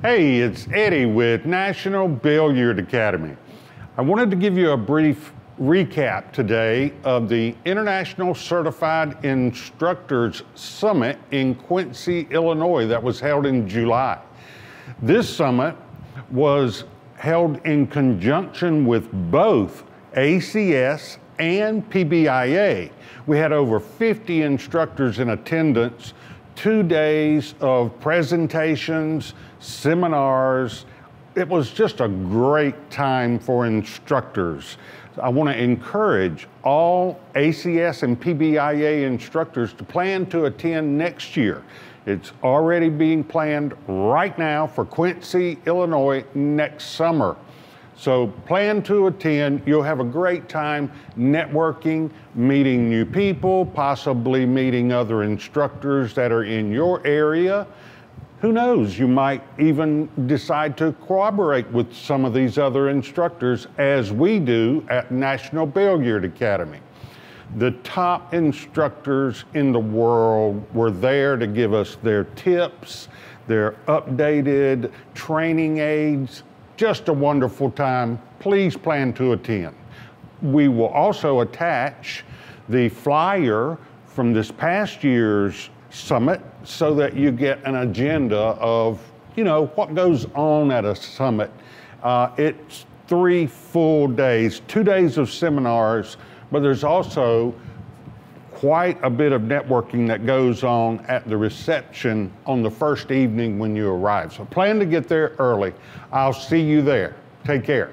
Hey, it's Eddie with National Billiard Academy. I wanted to give you a brief recap today of the International Certified Instructors Summit in Quincy, Illinois that was held in July. This summit was held in conjunction with both ACS and PBIA. We had over 50 instructors in attendance, 2 days of presentations, seminars. It was just a great time for instructors. I want to encourage all ACS and PBIA instructors to plan to attend next year. It's already being planned right now for Quincy, Illinois next summer. So plan to attend. You'll have a great time networking, meeting new people, possibly meeting other instructors that are in your area. Who knows, you might even decide to cooperate with some of these other instructors as we do at National Billiard Academy. The top instructors in the world were there to give us their tips, their updated training aids. Just a wonderful time. Please plan to attend. We will also attach the flyer from this past year's summit so that you get an agenda of, what goes on at a summit. It's 3 full days, 2 days of seminars, but there's also quite a bit of networking that goes on at the reception on the first evening when you arrive. So plan to get there early. I'll see you there. Take care.